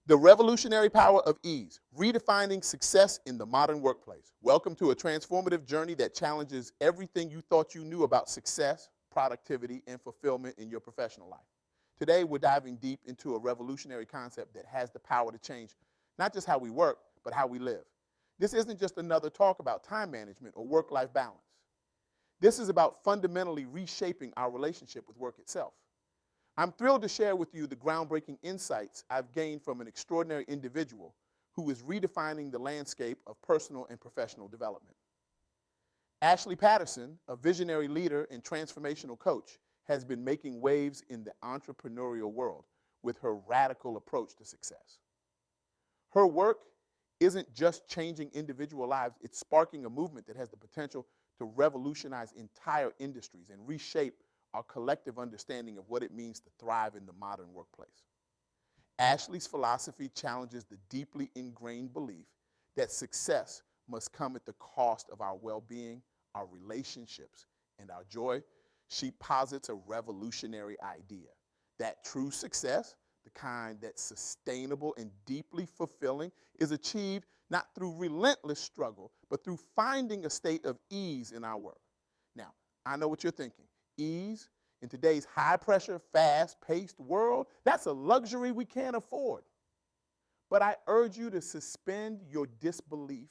The revolutionary power of ease, redefining success in the modern workplace. Welcome to a transformative journey that challenges everything you thought you knew about success, productivity, and fulfillment in your professional life. Today, we're diving deep into a revolutionary concept that has the power to change not just how we work, but how we live. This isn't just another talk about time management or work-life balance. This is about fundamentally reshaping our relationship with work itself. I'm thrilled to share with you the groundbreaking insights I've gained from an extraordinary individual who is redefining the landscape of personal and professional development. Ashley Patterson, a visionary leader and transformational coach, has been making waves in the entrepreneurial world with her radical approach to success. Her work isn't just changing individual lives, it's sparking a movement that has the potential to revolutionize entire industries and reshape our collective understanding of what it means to thrive in the modern workplace. Ashley's philosophy challenges the deeply ingrained belief that success must come at the cost of our well-being, our relationships, and our joy. She posits a revolutionary idea that true success, the kind that's sustainable and deeply fulfilling, is achieved not through relentless struggle, but through finding a state of ease in our work. Now, I know what you're thinking. Ease in today's high-pressure, fast-paced world, that's a luxury we can't afford. But I urge you to suspend your disbelief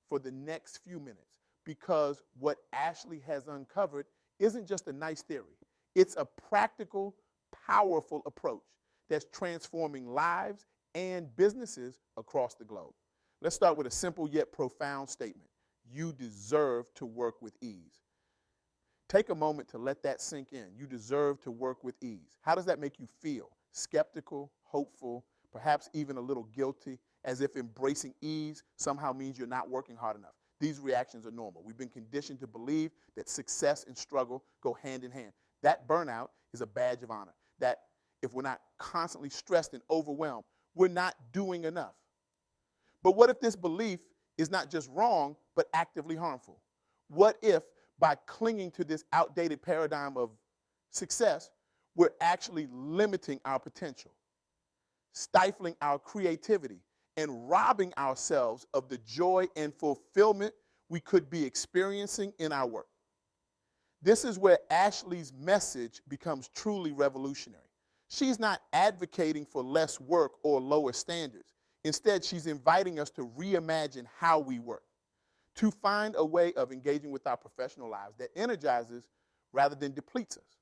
for the next few minutes, because what Ashley has uncovered isn't just a nice theory. It's a practical, powerful approach that's transforming lives and businesses across the globe. Let's start with a simple yet profound statement. You deserve to work with ease. Take a moment to let that sink in. You deserve to work with ease. How does that make you feel? Skeptical, hopeful, perhaps even a little guilty, as if embracing ease somehow means you're not working hard enough. These reactions are normal. We've been conditioned to believe that success and struggle go hand in hand. That burnout is a badge of honor. That if we're not constantly stressed and overwhelmed, we're not doing enough. But what if this belief is not just wrong, but actively harmful? What if by clinging to this outdated paradigm of success, we're actually limiting our potential, stifling our creativity, and robbing ourselves of the joy and fulfillment we could be experiencing in our work? This is where Ashley's message becomes truly revolutionary. She's not advocating for less work or lower standards. Instead, she's inviting us to reimagine how we work, to find a way of engaging with our professional lives that energizes rather than depletes us,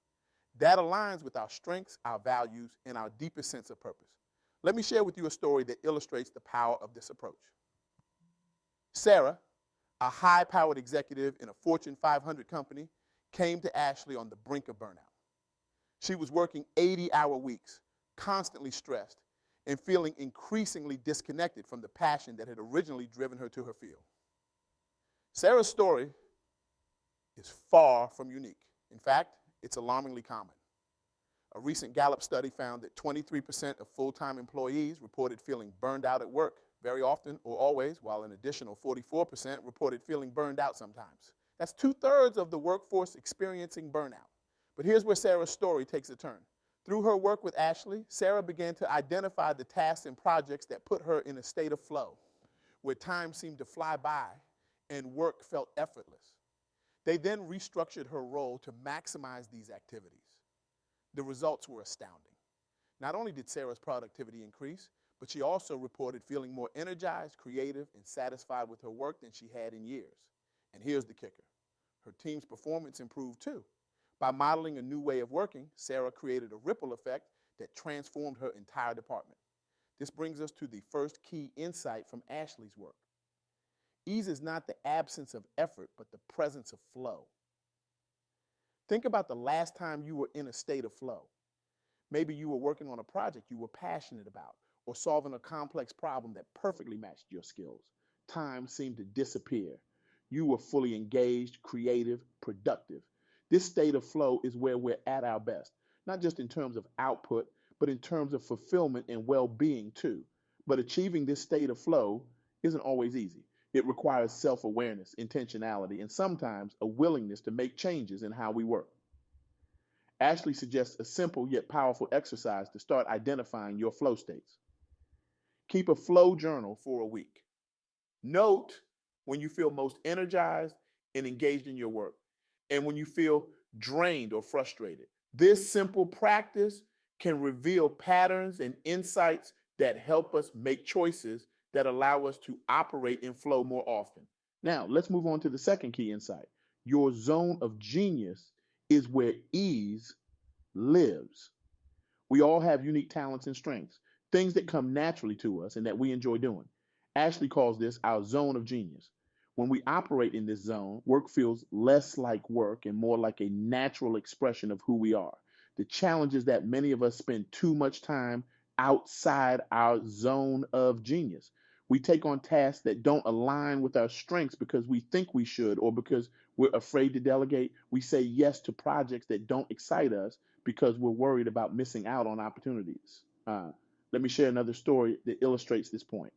that aligns with our strengths, our values, and our deepest sense of purpose. Let me share with you a story that illustrates the power of this approach. Sarah, a high-powered executive in a Fortune 500 company, came to Ashley on the brink of burnout. She was working 80-hour weeks, constantly stressed, and feeling increasingly disconnected from the passion that had originally driven her to her field. Sarah's story is far from unique. In fact, it's alarmingly common. A recent Gallup study found that 23% of full-time employees reported feeling burned out at work very often or always, while an additional 44% reported feeling burned out sometimes. That's 2/3 of the workforce experiencing burnout. But here's where Sarah's story takes a turn. Through her work with Ashley, Sarah began to identify the tasks and projects that put her in a state of flow, where time seemed to fly by and work felt effortless. They then restructured her role to maximize these activities. The results were astounding. Not only did Sarah's productivity increase, but she also reported feeling more energized, creative, and satisfied with her work than she had in years. And here's the kicker. Her team's performance improved too. By modeling a new way of working, Sarah created a ripple effect that transformed her entire department. This brings us to the first key insight from Ashley's work. Ease is not the absence of effort, but the presence of flow. Think about the last time you were in a state of flow. Maybe you were working on a project you were passionate about, or solving a complex problem that perfectly matched your skills. Time seemed to disappear. You were fully engaged, creative, productive. This state of flow is where we're at our best, not just in terms of output, but in terms of fulfillment and well-being too. But achieving this state of flow isn't always easy. It requires self-awareness, intentionality, and sometimes a willingness to make changes in how we work. Ashley suggests a simple yet powerful exercise to start identifying your flow states. Keep a flow journal for a week. Note when you feel most energized and engaged in your work, and when you feel drained or frustrated. This simple practice can reveal patterns and insights that help us make choices that allow us to operate in flow more often. Now, let's move on to the second key insight. Your zone of genius is where ease lives. We all have unique talents and strengths, things that come naturally to us and that we enjoy doing. Ashley calls this our zone of genius. When we operate in this zone, work feels less like work and more like a natural expression of who we are. The challenge is that many of us spend too much time outside our zone of genius. We take on tasks that don't align with our strengths because we think we should or because we're afraid to delegate. We say yes to projects that don't excite us because we're worried about missing out on opportunities. Let me share another story that illustrates this point.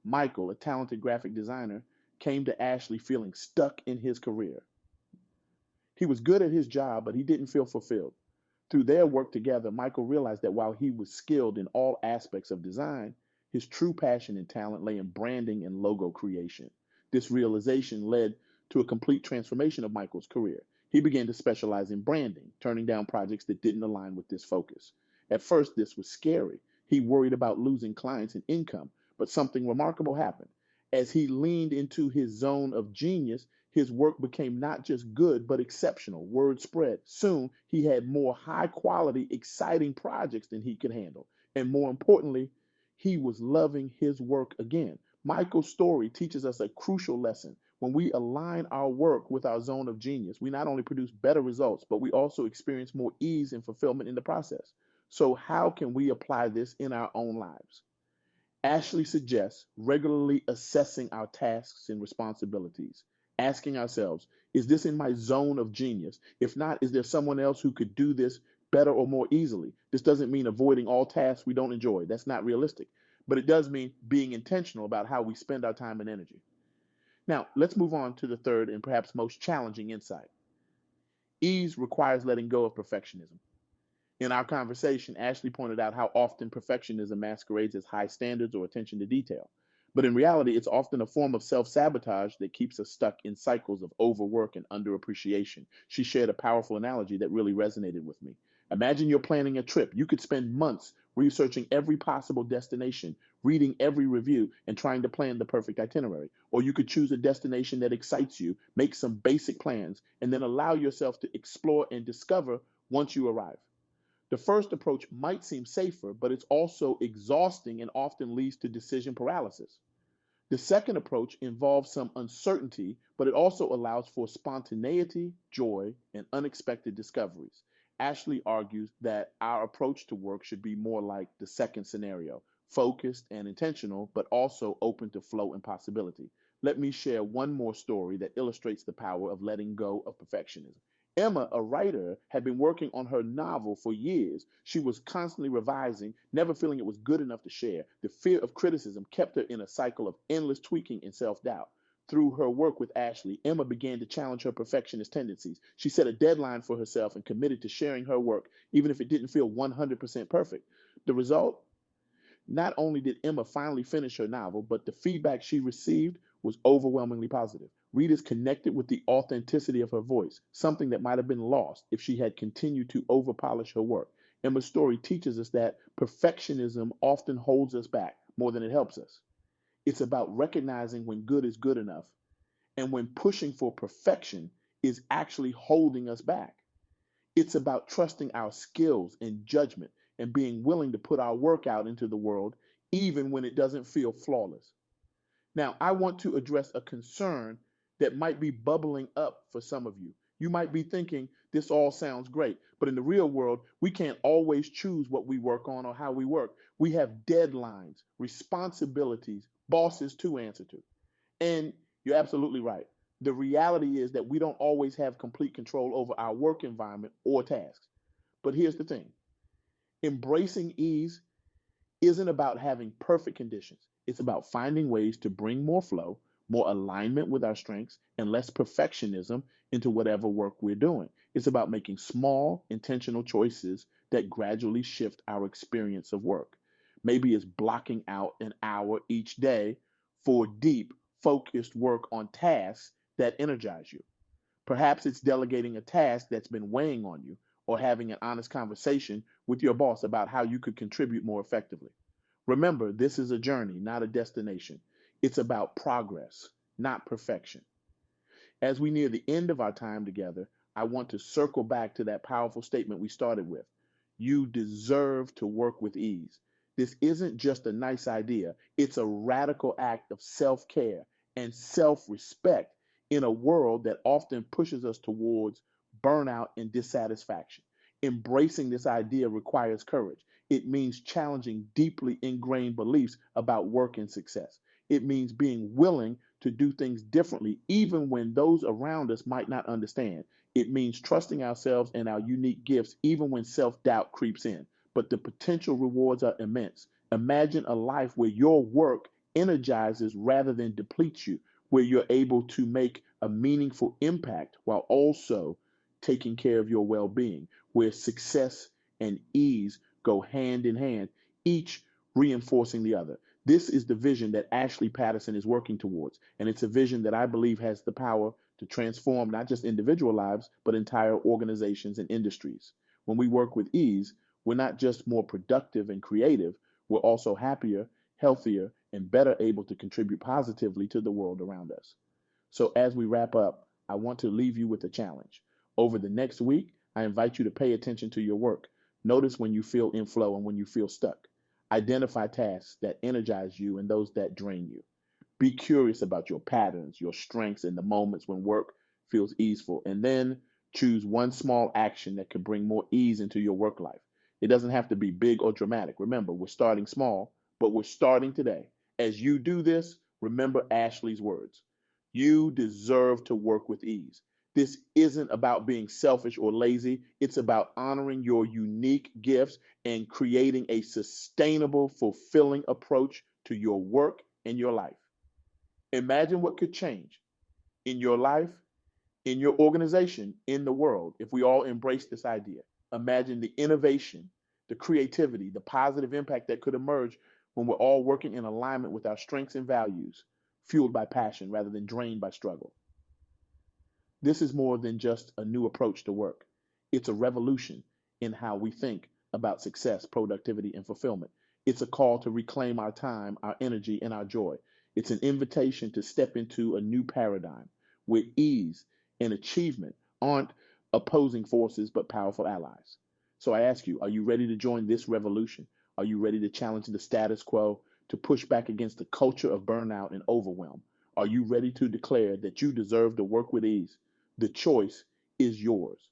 Michael, a talented graphic designer, came to Ashley feeling stuck in his career. He was good at his job, but he didn't feel fulfilled. Through their work together, Michael realized that while he was skilled in all aspects of design, his true passion and talent lay in branding and logo creation. This realization led to a complete transformation of Michael's career. He began to specialize in branding, turning down projects that didn't align with this focus. At first, this was scary. He worried about losing clients and income, but something remarkable happened. As he leaned into his zone of genius, his work became not just good, but exceptional. Word spread. Soon, he had more high quality, exciting projects than he could handle. And more importantly, he was loving his work again. Michael's story teaches us a crucial lesson. When we align our work with our zone of genius, we not only produce better results, but we also experience more ease and fulfillment in the process. So, how can we apply this in our own lives? Ashley suggests regularly assessing our tasks and responsibilities, asking ourselves, is this in my zone of genius? If not, is there someone else who could do this better or more easily? This doesn't mean avoiding all tasks we don't enjoy. That's not realistic. But it does mean being intentional about how we spend our time and energy. Now, let's move on to the third and perhaps most challenging insight. Ease requires letting go of perfectionism. In our conversation, Ashley pointed out how often perfectionism masquerades as high standards or attention to detail. But in reality, it's often a form of self sabotage that keeps us stuck in cycles of overwork and underappreciation. She shared a powerful analogy that really resonated with me. Imagine you're planning a trip. You could spend months researching every possible destination, reading every review, and trying to plan the perfect itinerary. Or you could choose a destination that excites you, make some basic plans, and then allow yourself to explore and discover once you arrive. The first approach might seem safer, but it's also exhausting and often leads to decision paralysis. The second approach involves some uncertainty, but it also allows for spontaneity, joy, and unexpected discoveries. Ashley argues that our approach to work should be more like the second scenario, focused and intentional, but also open to flow and possibility. Let me share one more story that illustrates the power of letting go of perfectionism. Emma, a writer, had been working on her novel for years. She was constantly revising, never feeling it was good enough to share. The fear of criticism kept her in a cycle of endless tweaking and self doubt. Through her work with Ashley, Emma began to challenge her perfectionist tendencies. She set a deadline for herself and committed to sharing her work, even if it didn't feel 100% perfect. The result? Not only did Emma finally finish her novel, but the feedback she received was overwhelmingly positive. Readers connected with the authenticity of her voice, something that might have been lost if she had continued to overpolish her work. Emma's story teaches us that perfectionism often holds us back more than it helps us. It's about recognizing when good is good enough and when pushing for perfection is actually holding us back. It's about trusting our skills and judgment and being willing to put our work out into the world even when it doesn't feel flawless. Now, I want to address a concern that might be bubbling up for some of you. You might be thinking, this all sounds great, but in the real world, we can't always choose what we work on or how we work. We have deadlines, responsibilities, bosses to answer to. And you're absolutely right. The reality is that we don't always have complete control over our work environment or tasks. But here's the thing, embracing ease isn't about having perfect conditions. It's about finding ways to bring more flow, more alignment with our strengths, and less perfectionism into whatever work we're doing. It's about making small, intentional choices that gradually shift our experience of work. Maybe it's blocking out an hour each day for deep, focused work on tasks that energize you. Perhaps it's delegating a task that's been weighing on you or having an honest conversation with your boss about how you could contribute more effectively. Remember, this is a journey, not a destination. It's about progress, not perfection. As we near the end of our time together, I want to circle back to that powerful statement we started with. You deserve to work with ease. This isn't just a nice idea, it's a radical act of self care and self respect in a world that often pushes us towards burnout and dissatisfaction. Embracing this idea requires courage. It means challenging deeply ingrained beliefs about work and success. It means being willing to do things differently, even when those around us might not understand. It means trusting ourselves and our unique gifts, even when self doubt creeps in. But the potential rewards are immense. Imagine a life where your work energizes rather than depletes you, where you're able to make a meaningful impact while also taking care of your well being, where success and ease go hand in hand, each reinforcing the other. This is the vision that Ashley Patterson is working towards, and it's a vision that I believe has the power to transform not just individual lives, but entire organizations and industries. When we work with ease, we're not just more productive and creative, we're also happier, healthier, and better able to contribute positively to the world around us. So, as we wrap up, I want to leave you with a challenge. Over the next week, I invite you to pay attention to your work. Notice when you feel in flow and when you feel stuck. Identify tasks that energize you and those that drain you. Be curious about your patterns, your strengths, and the moments when work feels easeful. And then choose one small action that could bring more ease into your work life. It doesn't have to be big or dramatic. Remember, we're starting small, but we're starting today. As you do this, remember Ashley's words. You deserve to work with ease. This isn't about being selfish or lazy. It's about honoring your unique gifts and creating a sustainable, fulfilling approach to your work and your life. Imagine what could change in your life, in your organization, in the world if we all embrace this idea. Imagine the innovation, the creativity, the positive impact that could emerge when we're all working in alignment with our strengths and values, fueled by passion rather than drained by struggle. This is more than just a new approach to work. It's a revolution in how we think about success, productivity, and fulfillment. It's a call to reclaim our time, our energy, and our joy. It's an invitation to step into a new paradigm where ease and achievement aren't opposing forces but powerful allies. So I ask you, are you ready to join this revolution? Are you ready to challenge the status quo, to push back against the culture of burnout and overwhelm? Are you ready to declare that you deserve to work with ease? The choice is yours.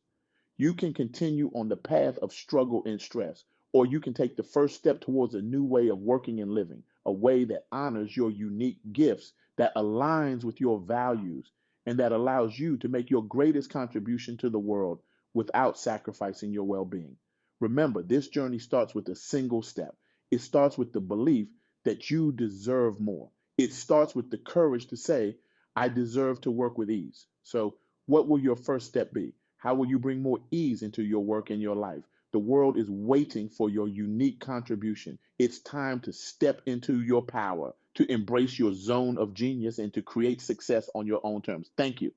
You can continue on the path of struggle and stress, or you can take the first step towards a new way of working and living, a way that honors your unique gifts, that aligns with your values, and that allows you to make your greatest contribution to the world without sacrificing your well being. Remember, this journey starts with a single step. It starts with the belief that you deserve more. It starts with the courage to say, I deserve to work with ease. So, what will your first step be? How will you bring more ease into your work and your life? The world is waiting for your unique contribution. It's time to step into your power, to embrace your zone of genius, and to create success on your own terms. Thank you.